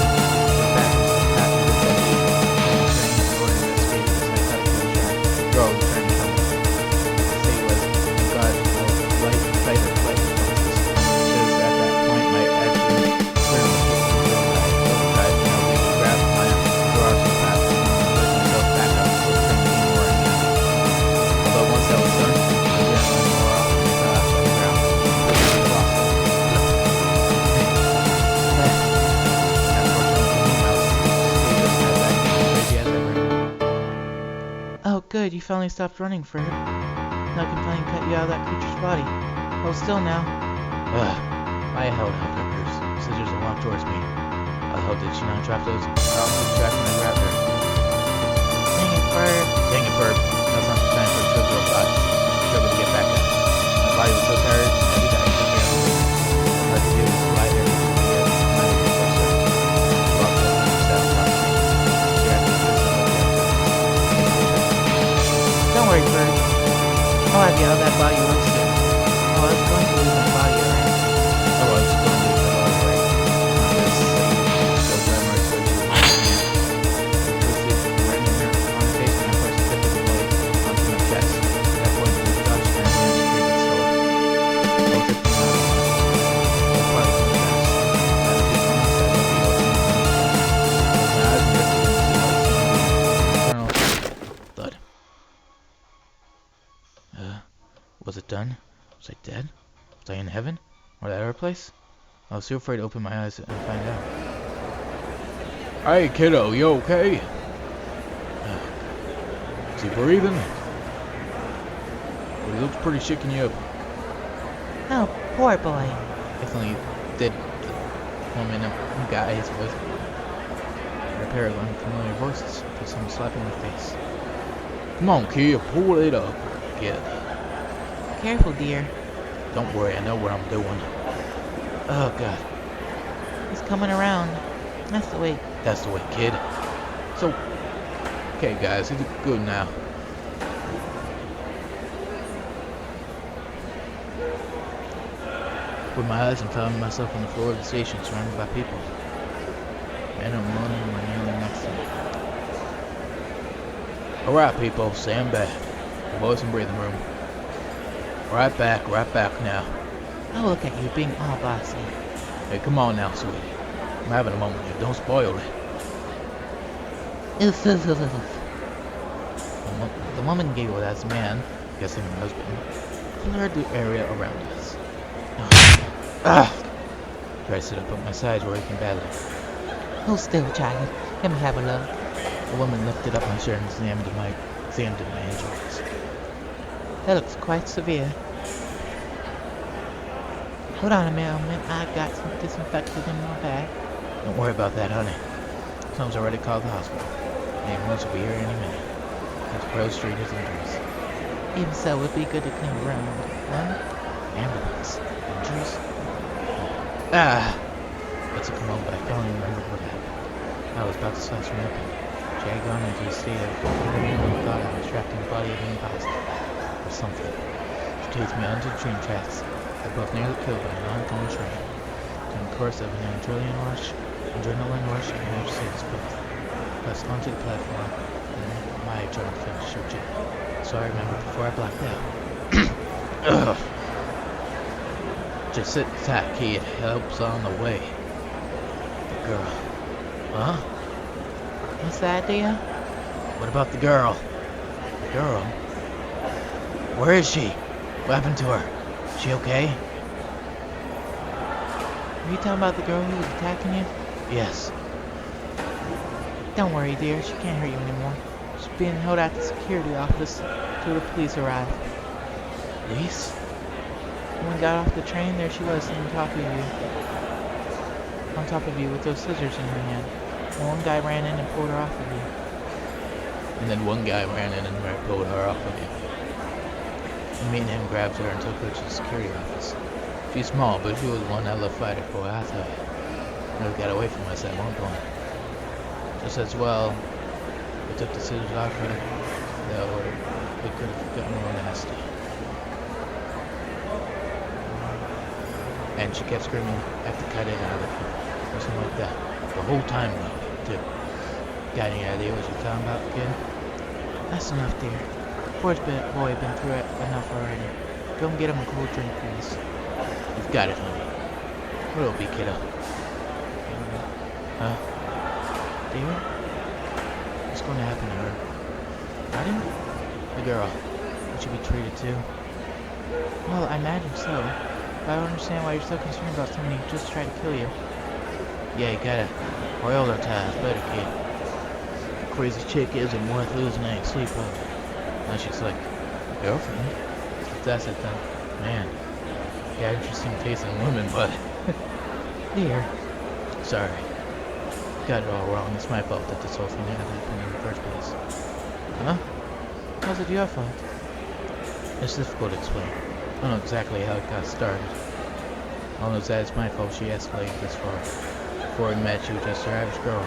Went back into the path of the dead lead. Turning in order to escape as I cut through the train. Girl, the train coming. The state was, oh God, light, tighter, light. Just at that point, my actually clearly hit the road. I overdrive, grabbed my arms from the platform and pushed myself back up before the train came roaring in. Although once that was done, I didn't run more often and collapsed on the ground. I was lost.
Oh, good. You finally stopped running, Ferb. No complaining cut you out of that creature's body. Hold still now.
I held out her scissors and walked towards me. I hope that she not drop those off the track when I grabbed her.
Dang it, Ferb.
Dang it, Ferb. Now's not the time for trivial thoughts. I struggled to get back up. My body was so tired and heavy that I couldn't barely move. All I could do was lie there and just get my way closer. She walked up and sat on top of me. She grabbed me this and looked at me.
Don't worry, Ferb. I'll have you out of that body real soon. Oh, I was going to leave my body already.
Oh, I was just going to leave that all right. This lady so glamorous so she was twisted, right in her on her face when I pressed the tip of the blade onto my chest. At that point, the Dutch man began to breathe and slow. Both took me out. Both parties were fast. I had a deep promise that nobody else knew me. Closed my eyes and drifted into the light eternal thud. Was it done? Was I dead? Was I in heaven? Or that other place? I was too afraid to open my eyes and find out. Hey kiddo, you okay? Is he breathing? Well, he looks pretty shaking you up.
Oh, poor boy.
Definitely did woman and guys with a pair of unfamiliar voices. Put some slap in my face. Come on, kid, pull it up. Get.
Careful, dear.
Don't worry, I know what I'm doing. Oh God.
He's coming around. That's the way.
That's the way, kid. So, okay, guys, it's good now. Opened my eyes and found myself on the floor of the station, surrounded by people. Men and women were kneeling next to me. Alright, people, stand back. The boys in breathing room. Right back now.
Oh, look at you being all bossy.
Hey, come on now, sweetie. I'm having a moment here. Don't spoil it.
Oof, oof, oof, oof.
The woman giggled as the man, guessing her husband, cleared the area around us. Tried to sit up, but my sides were aching badly.
Hold still, child. Let me have a look.
The woman lifted up my shirt and examined my injuries.
That looks quite severe. Hold on a moment. I got some disinfectant in my bag.
Don't worry about that, honey. Tom's already called the hospital. The ambulance will be here any minute. Let's Rose Street his injuries.
Even so, it'd be good to clean around.
Ambulance. Injuries? Let's come home, but I finally remembered what happened. I was about to slice me open. She had gone into a state of and thought I was trapped in the body of an imposter. Or something. She chased me onto the train tracks. I both nearly killed by an oncoming train. During the course of an adrenaline rush, I managed to save us both. Pressed onto the platform, and my adrenaline finished so cheap. So I remembered before I blacked out. Ugh. Just sit tight, kid. Help's on the way. The girl. Huh?
What's the idea?
What about the girl? The girl? Where is she? What happened to her? Is she okay?
Are you talking about the girl who was attacking you?
Yes.
Don't worry, dear. She can't hurt you anymore. She's being held at the security office till the police arrive.
Police?
When we got off the train, there she was on top of you with those scissors in her hand. And one guy ran in and pulled her off of you.
And then one guy ran in and pulled her off of me. And me and him grabbed her and took her to the security office. She's small, but she was one hell of a fighter, boy, I tell you. Never got away from us at one point. Just as well, we took the scissors off her, we could have gotten real nasty. And she kept screaming, I have to cut it out of her, or something like that. The whole time, though, too. Got any idea what you're talking about, kid?
That's enough, dear. Boy been through it enough already. Go and get him a cold drink, please.
You've got it, honey. What'll it be, kiddo? Huh?
Dear?
What's going to happen to her?
Pardon?
The girl. Will she be treated too?
Well, I imagine so. But I don't understand why you're so concerned about somebody who just tried to kill you.
Yeah, you gotta prioritize better, kid. The crazy chick isn't worth losing any sleep over. Now she's like, girlfriend? If that's it, then, man, you got interesting taste in women, but...
Dear.
Sorry. Got it all wrong. It's my fault that this whole thing happened in the first place. Huh?
How's it your fault?
It's difficult to explain. I don't know exactly how it got started. All I know is that it's my fault she escalated this far. Before we met, she was just your average girl.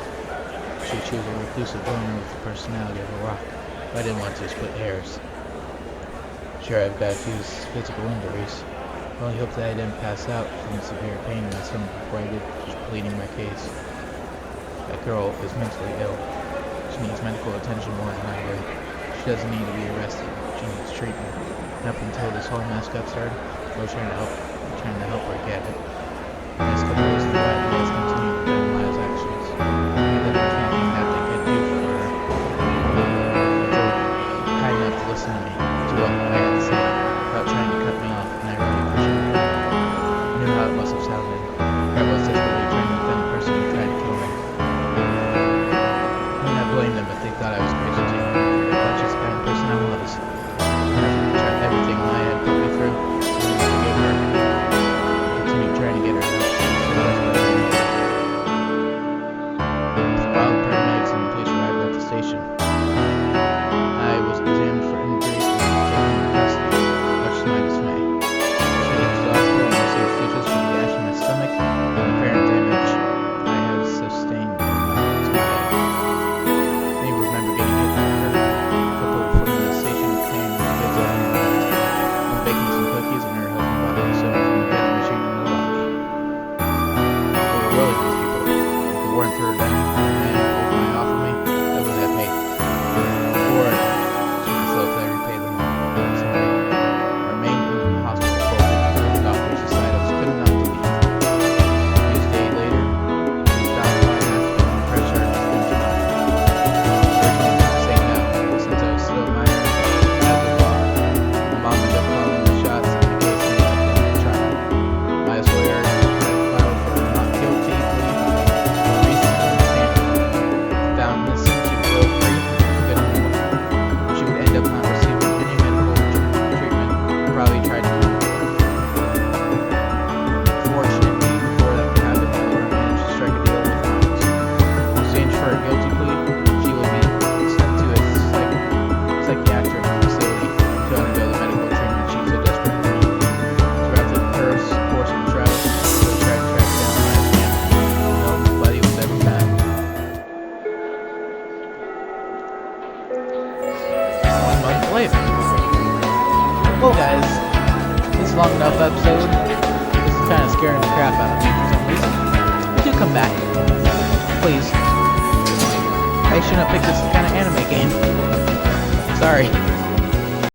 She was a reclusive woman with the personality of a rock. But I didn't want to split hairs. Sure, I've got a few physical injuries. I only hope that I didn't pass out from the severe pain in my stomach before I did pleading my case. That girl is mentally ill. She needs medical attention more than I do. She doesn't need to be arrested. She needs treatment. And up until this whole mess got started, I was trying to help her get it. The next couple of years of life, you guys continue to blame my actions. That I can't even have to get you for her. You're kind enough to listen to me, to what I had to say, without trying to cut me off, and I really appreciate it. I knew how it must have sounded. I was desperately trying to defend the person who tried to kill me. I mean, I blame them if they thought I was crazy too. That's just the kind of person I was. I tried everything I had put me through to give her. Continued trying to
guys. This is a long enough episode. This is kind of scaring the crap out of me for some reason. But do come back. Please. I shouldn't have picked this kind of anime game. Sorry.